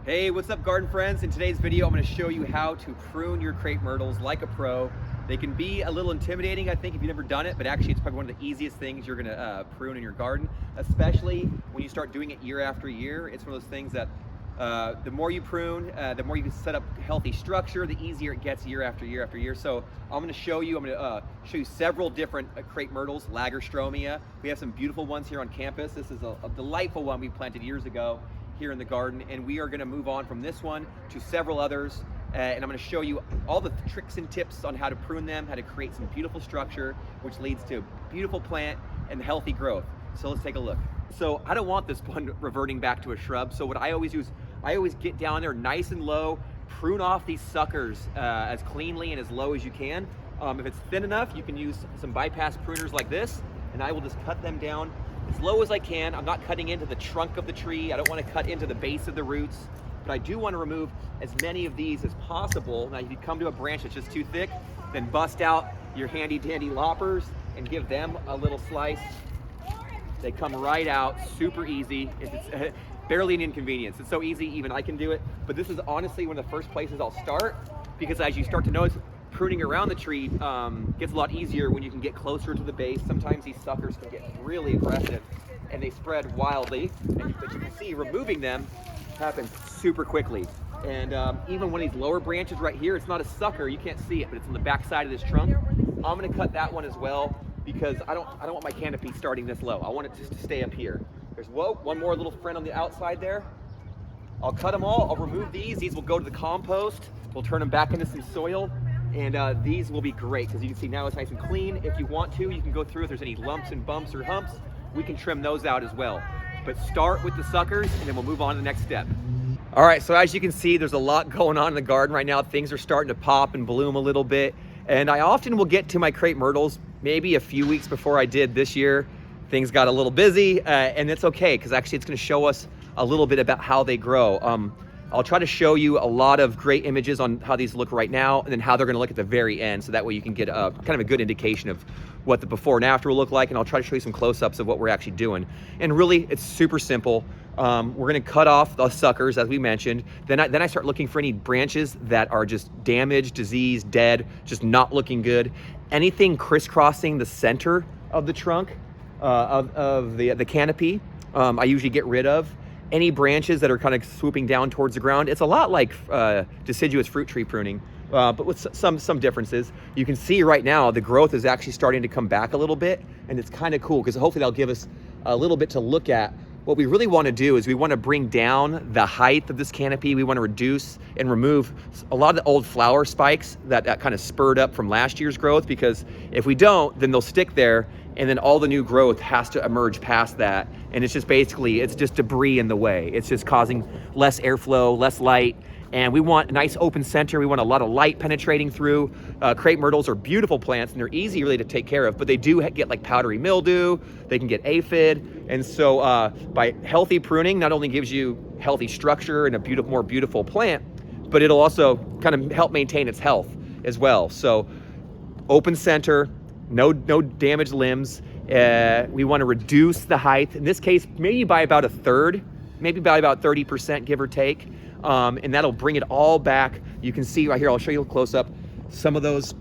Hey, what's up garden friends? In today's video, I'm going to show you how to prune your crepe myrtles like a pro. They can be a little intimidating, I think, if you've never done it, but actually it's probably one of the easiest things you're going to prune in your garden, especially when you start doing it year after year. It's one of those things that the more you prune, the more you set up healthy structure, the easier it gets year after year after year. So I'm going to show you several different crepe myrtles, Lagerstromia. We have some beautiful ones here on campus. This is a delightful one we planted years ago here in the garden, and we are going to move on from this one to several others, and I'm going to show you all the tricks and tips on how to prune them, how to create some beautiful structure, which leads to beautiful plant and healthy growth. So let's take a look. So I don't want this one reverting back to a shrub, so what I always do is I always get down there nice and low, prune off these suckers as cleanly and as low as you can. If it's thin enough, you can use some bypass pruners like this, and I will just cut them down as low as I can. I'm not cutting into the trunk of the tree. I don't want to cut into the base of the roots, but I do want to remove as many of these as possible. Now, if you come to a branch that's just too thick, then bust out your handy dandy loppers and give them a little slice. They come right out, super easy. It's barely an inconvenience. It's so easy, even I can do it. But this is honestly one of the first places I'll start, because as you start to notice, pruning around the tree gets a lot easier when you can get closer to the base. Sometimes these suckers can get really aggressive and they spread wildly, but you can see removing them happens super quickly. And even one of these lower branches right here, it's not a sucker, you can't see it, but it's on the back side of this trunk. I'm gonna cut that one as well, because I don't want my canopy starting this low. I want it just to stay up here. There's one more little friend on the outside there. I'll cut them all, I'll remove these. These will go to the compost. We'll turn them back into some soil. And these will be great, because you can see now it's nice and clean. If you want to, you can go through if there's any lumps and bumps or humps, we can trim those out as well. But start with the suckers and then we'll move on to the next step. All right, so as you can see, there's a lot going on in the garden right now. Things are starting to pop and bloom a little bit. And I often will get to my crepe myrtles maybe a few weeks before I did this year. Things got a little busy, and it's okay, because actually it's gonna show us a little bit about how they grow. I'll try to show you a lot of great images on how these look right now, and then how they're gonna look at the very end, so that way you can get kind of a good indication of what the before and after will look like, and I'll try to show you some close-ups of what we're actually doing. And really, it's super simple. We're gonna cut off the suckers, as we mentioned. Then I start looking for any branches that are just damaged, diseased, dead, just not looking good. Anything crisscrossing the center of the trunk, of the canopy, I usually get rid of. Any branches that are kind of swooping down towards the ground. It's a lot like deciduous fruit tree pruning, but with some differences. You can see right now the growth is actually starting to come back a little bit, and it's kind of cool, because hopefully that'll give us a little bit to look at. What we really want to do is we want to bring down the height of this canopy. We want to reduce and remove a lot of the old flower spikes that kind of spurred up from last year's growth, because if we don't, then they'll stick there, and then all the new growth has to emerge past that. And it's just basically, it's just debris in the way. It's just causing less airflow, less light. And we want a nice open center. We want a lot of light penetrating through. Crepe myrtles are beautiful plants, and they're easy really to take care of, but they do get like powdery mildew, they can get aphid. And so by healthy pruning, not only gives you healthy structure and a more beautiful plant, but it'll also kind of help maintain its health as well. So open center, no damaged limbs. We want to reduce the height. In this case, maybe by about a third, maybe by about 30%, give or take. And that'll bring it all back. You can see right here, I'll show you a close up. Some of those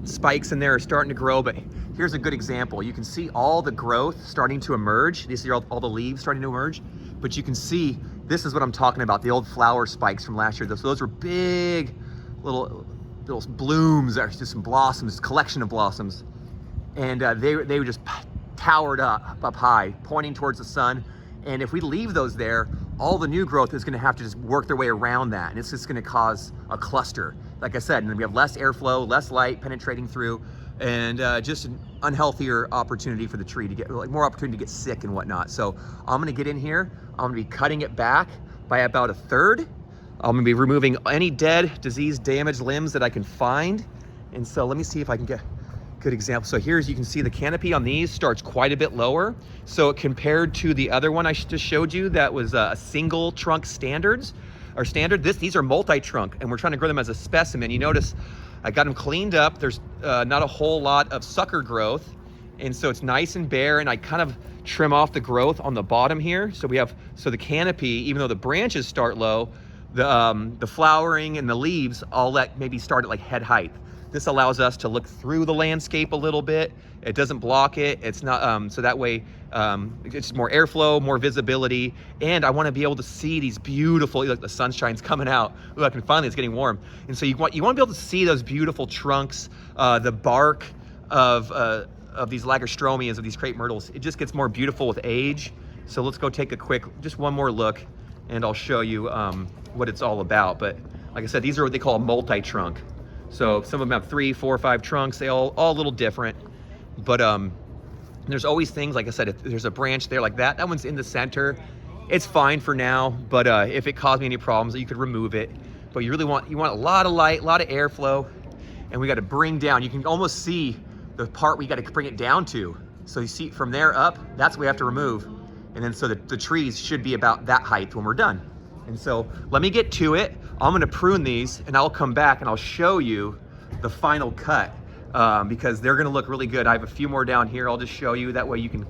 spikes in there are starting to grow, but here's a good example. You can see all the growth starting to emerge. You see all the leaves starting to emerge, but you can see, this is what I'm talking about, the old flower spikes from last year. So those were big little blooms, or just some blossoms, collection of blossoms. And they were just towered up high, pointing towards the sun. And if we leave those there, all the new growth is gonna have to just work their way around that, and it's just gonna cause a cluster. Like I said, and then we have less airflow, less light penetrating through, and just an unhealthier opportunity for the tree to get, like more opportunity to get sick and whatnot. So I'm gonna get in here, I'm gonna be cutting it back by about a third. I'm gonna be removing any dead, diseased, damaged limbs that I can find. And so let me see if I can get good example. So here's, you can see the canopy on these starts quite a bit lower. So compared to the other one I just showed you, that was a single trunk standard. These are multi-trunk, and we're trying to grow them as a specimen. You notice I got them cleaned up. There's not a whole lot of sucker growth, And so it's nice and bare, and I kind of trim off the growth on the bottom here. So the canopy, even though the branches start low, the flowering and the leaves all maybe start at like head height. This allows us to look through the landscape a little bit. It doesn't block it. It's not, so that way it's more airflow, more visibility. And I want to be able to see these beautiful, like the sunshine's coming out. Look, and finally it's getting warm. And so you want to be able to see those beautiful trunks, the bark of these lagerstromias, of these crepe myrtles. It just gets more beautiful with age. So let's go take just one more look, and I'll show you what it's all about. But like I said, these are what they call a multi-trunk. So some of them have 3, 4, 5 trunks. They all a little different. But there's always things, like I said, if there's a branch there like that one's in the center, it's fine for now. But if it caused me any problems, you could remove it. But you want a lot of light, a lot of airflow, and we got to bring down. You can almost see the part we got to bring it down to. So you see from there up, that's what we have to remove. And then so the trees should be about that height when we're done. And so let me get to it. I'm gonna prune these, and I'll come back and I'll show you the final cut because they're gonna look really good. I have a few more down here. I'll just show you. That way you can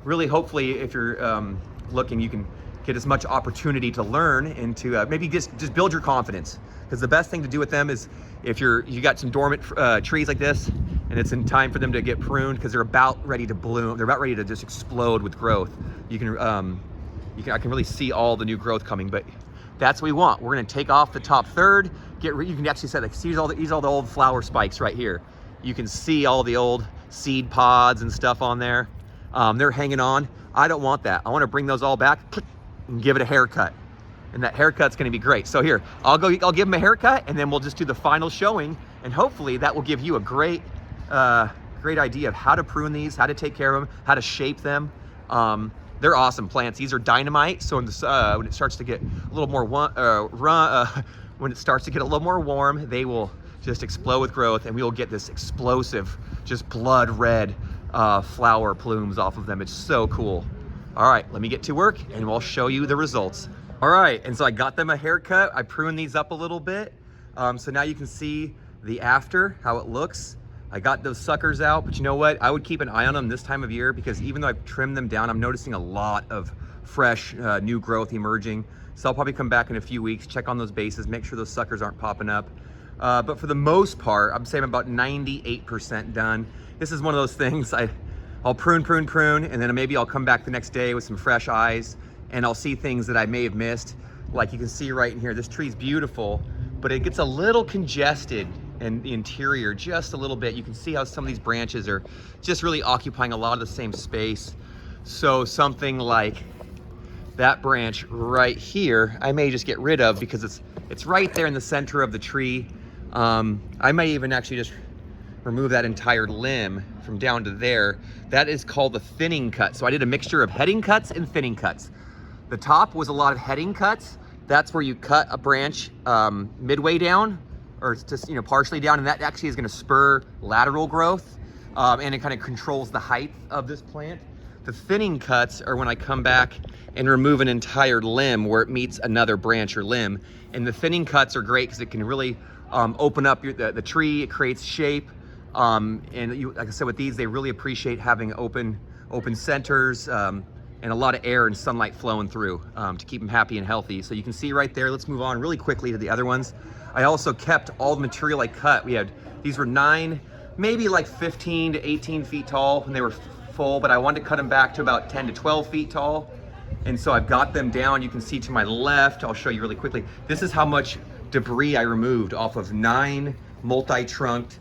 really, hopefully, if you're looking, you can get as much opportunity to learn and to maybe just build your confidence. Because the best thing to do with them is if you got some dormant trees like this, and it's in time for them to get pruned because they're about ready to bloom. They're about ready to just explode with growth. I can really see all the new growth coming, but that's what we want. We're gonna take off the top third. You can actually see, like, these all the old flower spikes right here. You can see all the old seed pods and stuff on there. They're hanging on. I don't want that. I want to bring those all back and give it a haircut. And that haircut's gonna be great. So here, I'll give them a haircut, and then we'll just do the final showing, and hopefully that will give you a great idea of how to prune these, how to take care of them, how to shape them. They're awesome plants. These are dynamite. So when it starts to get a little more when it starts to get a little more warm, they will just explode with growth, and we will get this explosive, just blood red flower plumes off of them. It's so cool. All right, let me get to work, and we'll show you the results. All right, and so I got them a haircut. I pruned these up a little bit. So now you can see the after, how it looks. I got those suckers out, but you know what? I would keep an eye on them this time of year, because even though I've trimmed them down, I'm noticing a lot of fresh new growth emerging. So I'll probably come back in a few weeks, check on those bases, make sure those suckers aren't popping up. But for the most part, I'm saying I'm about 98% done. This is one of those things, I'll prune, and then maybe I'll come back the next day with some fresh eyes, and I'll see things that I may have missed. Like you can see right in here, this tree's beautiful, but it gets a little congested in the interior just a little bit. You can see how some of these branches are just really occupying a lot of the same space. So something like that branch right here, I may just get rid of because it's right there in the center of the tree. I may even actually just remove that entire limb from down to there. That is called the thinning cut. So I did a mixture of heading cuts and thinning cuts. The top was a lot of heading cuts. That's where you cut a branch midway down, or just partially down, and that actually is going to spur lateral growth, and it kind of controls the height of this plant. The thinning cuts are when I come back and remove an entire limb where it meets another branch or limb. And the thinning cuts are great because it can really open up the tree. It creates shape, and like I said, with these, they really appreciate having open centers and a lot of air and sunlight flowing through to keep them happy and healthy. So you can see right there. Let's move on really quickly to the other ones. I also kept all the material I cut. These were 9, maybe like 15 to 18 feet tall when they were full, but I wanted to cut them back to about 10 to 12 feet tall. And so I've got them down. You can see to my left, I'll show you really quickly. This is how much debris I removed off of 9 multi-trunked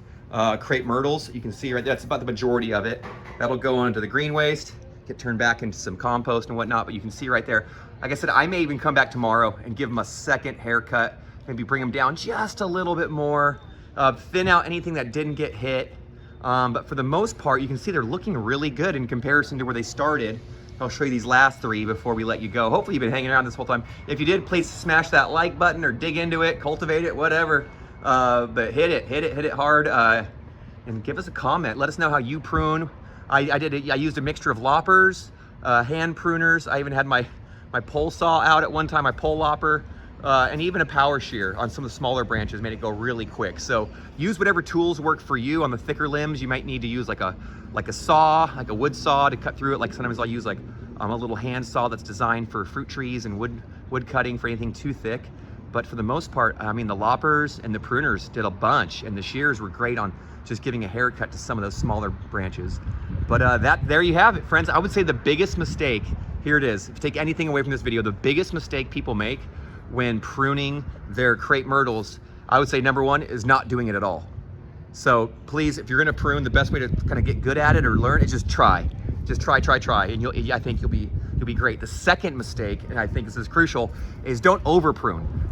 crepe myrtles. You can see right there, that's about the majority of it. That'll go onto the green waste, get turned back into some compost and whatnot, but you can see right there. Like I said, I may even come back tomorrow and give them a second haircut, maybe bring them down just a little bit more, thin out anything that didn't get hit. But for the most part, you can see they're looking really good in comparison to where they started. I'll show you these last 3 before we let you go. Hopefully you've been hanging around this whole time. If you did, please smash that like button or dig into it, cultivate it, whatever. But hit it hard, and give us a comment. Let us know how you prune. I used a mixture of loppers, hand pruners. I even had my pole saw out at one time, my pole lopper. and even a power shear on some of the smaller branches made it go really quick. So use whatever tools work for you. On the thicker limbs, you might need to use like a saw, like a wood saw to cut through it. Like sometimes I'll use like a little hand saw that's designed for fruit trees and wood cutting for anything too thick. But for the most part, I mean, the loppers and the pruners did a bunch, and the shears were great on just giving a haircut to some of those smaller branches. But there you have it, friends. I would say the biggest mistake, here it is, if you take anything away from this video, the biggest mistake people make when pruning their crepe myrtles, I would say number one is not doing it at all. So please, if you're gonna prune, the best way to kind of get good at it or learn is just try. Just try, and I think you'll be great. The second mistake, and I think this is crucial, is don't over prune.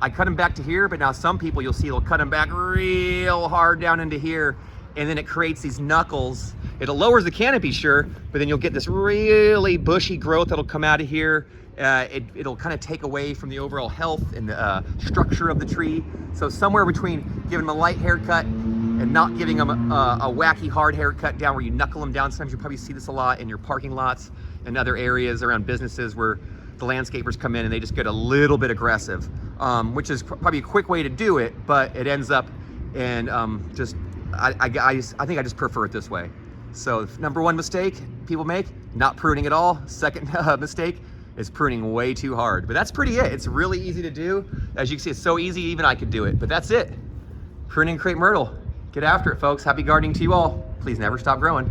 I cut them back to here, but now some people you'll see they'll cut them back real hard down into here, and then it creates these knuckles. It lowers the canopy, sure, but then you'll get this really bushy growth that'll come out of here. It'll kind of take away from the overall health and the structure of the tree. So somewhere between giving them a light haircut and not giving them a wacky hard haircut down where you knuckle them down. Sometimes you probably see this a lot in your parking lots and other areas around businesses where the landscapers come in and they just get a little bit aggressive, which is probably a quick way to do it, but it ends up in I think I just prefer it this way. So number one mistake people make, not pruning at all. Second mistake is pruning way too hard. But that's pretty it. It's really easy to do. As you can see, it's so easy, even I could do it. But that's it. Pruning crepe myrtle. Get after it, folks. Happy gardening to you all. Please never stop growing.